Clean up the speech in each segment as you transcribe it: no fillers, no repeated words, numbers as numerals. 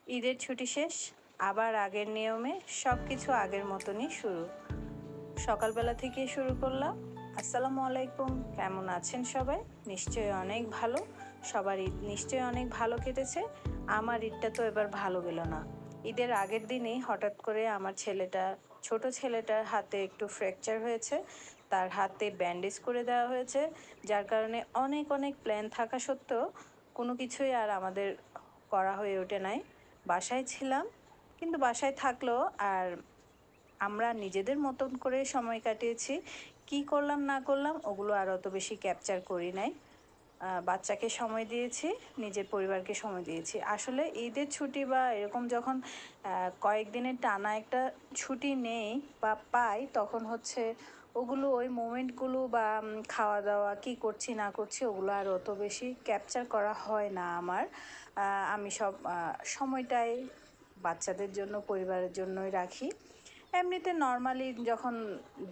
ঈদের ছুটি শেষ, আবার আগের নিয়মে সব কিছু আগের মতনই শুরু। সকালবেলা থেকে শুরু করলাম। আসসালামু আলাইকুম, কেমন আছেন সবাই? নিশ্চয়ই অনেক ভালো। সবার ঈদ নিশ্চয়ই অনেক ভালো কেটেছে। আমার ঈদটা তো এবার ভালো গেল না। ঈদের আগের দিনেই হঠাৎ করে আমার ছোট ছেলেটার হাতে একটু ফ্র্যাকচার হয়েছে। তার হাতে ব্যান্ডেজ করে দেওয়া হয়েছে, যার কারণে অনেক অনেক প্ল্যান থাকা সত্ত্বেও কোনো কিছুই আর আমাদের করা হয়ে ওঠে নাই। বাসায় ছিলাম, কিন্তু বাসায় থাকলেও আর আমরা নিজেদের মতন করে সময় কাটিয়েছি। কি করলাম না করলাম ওগুলো আর অত বেশি ক্যাপচার করি নাই। বাচ্চাকে সময় দিয়েছি, নিজের পরিবারকে সময় দিয়েছি। আসলে ঈদের ছুটি বা এরকম যখন কয়েকদিনের টানা একটা ছুটি নেই বা পাই, তখন হচ্ছে ওই মোমেন্টগুলো বা খাওয়া দাওয়া কী করছি না করছি ওগুলো আর অত বেশি ক্যাপচার করা হয় না আমার। আমি সব সময়টাই বাচ্চাদের জন্য, পরিবারের জন্যই রাখি। এমনিতে নর্মালি যখন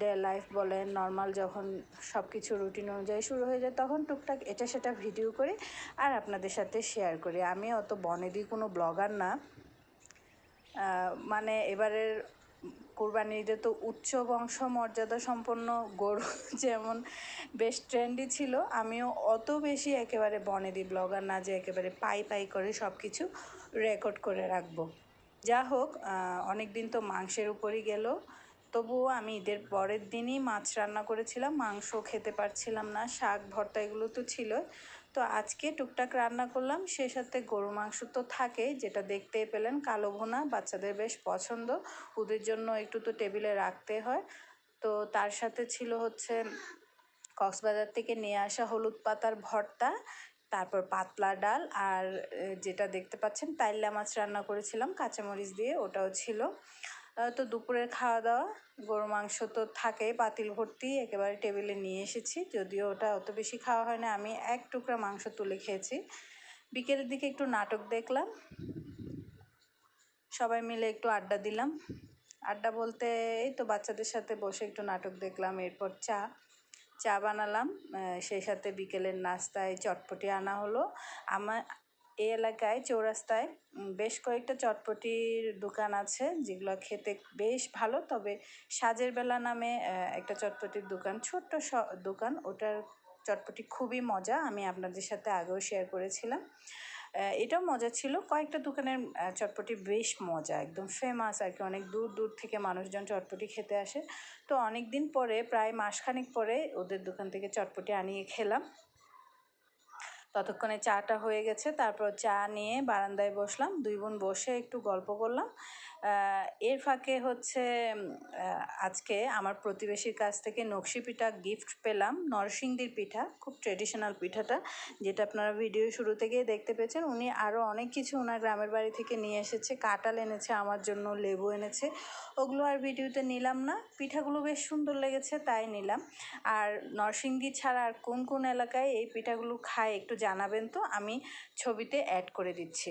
ডে লাইফ বলেন, নর্মাল যখন সব কিছু রুটিন অনুযায়ী শুরু হয়ে যায়, তখন টুকটাক এটা সেটা ভিডিও করি আর আপনাদের সাথে শেয়ার করি। আমি অত বনেদি কোনো ব্লগার না। মানে এবারের কোরবানি ঈদে তো উচ্চ বংশ মর্যাদা সম্পন্ন গরু যেমন বেশ ট্রেন্ডি ছিল, আমিও অত বেশি একেবারে বনেদি ব্লগার না যে একেবারে পাই করে সব কিছু রেকর্ড করে রাখবো। যা হোক, অনেক দিন তো মাংসের উপরই গেল। তবুও আমি ঈদের পরের দিনই মাছ রান্না করেছিলাম, মাংস খেতে পারছিলাম না, শাক ভর্তা এগুলো তো ছিল। তো আজকে টুকটাক রান্না করলাম, সে সাথে গরু মাংস তো থাকেই, যেটা দেখতেই পেলেন, কালো ভুনা, বাচ্চাদের বেশ পছন্দ, ওদের জন্য একটু তো টেবিলে রাখতে হয়। তো তার সাথে ছিল হচ্ছে কক্সবাজার থেকে নিয়ে আসা হলুদ পাতার ভর্তা, তারপর পাতলা ডাল, আর যেটা দেখতে পাচ্ছেন তাইল্লা মাছ রান্না করেছিলাম কাঁচামরিচ দিয়ে, ওটাও ছিল। তো দুপুরের খাওয়া দাওয়া, গরু মাংস তো থাকেই, পাতিল ভর্তি একেবারে টেবিলে নিয়ে এসেছি, যদিও ওটা অত বেশি খাওয়া হয় না, আমি এক টুকরা মাংস তুলে খেয়েছি। বিকেলের দিকে একটু নাটক দেখলাম, সবাই মিলে একটু আড্ডা দিলাম। আড্ডা বলতে এই তো বাচ্চাদের সাথে বসে একটু নাটক দেখলাম, এরপর চা বানালাম। সেই সাথে বিকেলের নাস্তায় চটপটি আনা হলো। আমার এই এলাকায় চৌরাস্তায় বেশ কয়েকটা চটপটির দোকান আছে, যেগুলো খেতে বেশ ভালো। তবে সাজের বেলা নামে একটা চটপটির দোকান, ছোট্ট দোকান, ওটার চটপটি খুবই মজা, আমি আপনাদের সাথে আগেও শেয়ার করেছিলাম। এটাও মজা ছিল। কয়েকটা দোকানের চটপটি বেশ মজা, একদম ফেমাস আর কি, অনেক দূর দূর থেকে মানুষজন চটপটি খেতে আসে। তো অনেক দিন পরে, প্রায় মাসখানেক পরে ওদের দোকান থেকে চটপটি আনিয়ে খেলাম। ততক্ষণে চাটা হয়ে গেছে, তারপর চা নিয়ে বারান্দায় বসলাম, দুই বোন বসে একটু গল্প করলাম। এর ফাঁকে হচ্ছে আজকে আমার প্রতিবেশীর কাছ থেকে নকশি পিঠা গিফট পেলাম, নরসিংদীর পিঠা, খুব ট্রেডিশনাল পিঠাটা, যেটা আপনারা ভিডিও শুরু থেকেই দেখতে পেয়েছেন। উনি আরও অনেক কিছু ওনার গ্রামের বাড়ি থেকে নিয়ে এসেছে, কাঁঠাল এনেছে আমার জন্য, লেবু এনেছে, ওগুলো আর ভিডিওতে নিলাম না। পিঠাগুলো বেশ সুন্দর লেগেছে তাই নিলাম। আর নরসিংদী ছাড়া আর কোন কোন এলাকায় এই পিঠাগুলো খায় একটু জানাবেন তো, আমি ছবিতে অ্যাড করে দিচ্ছি।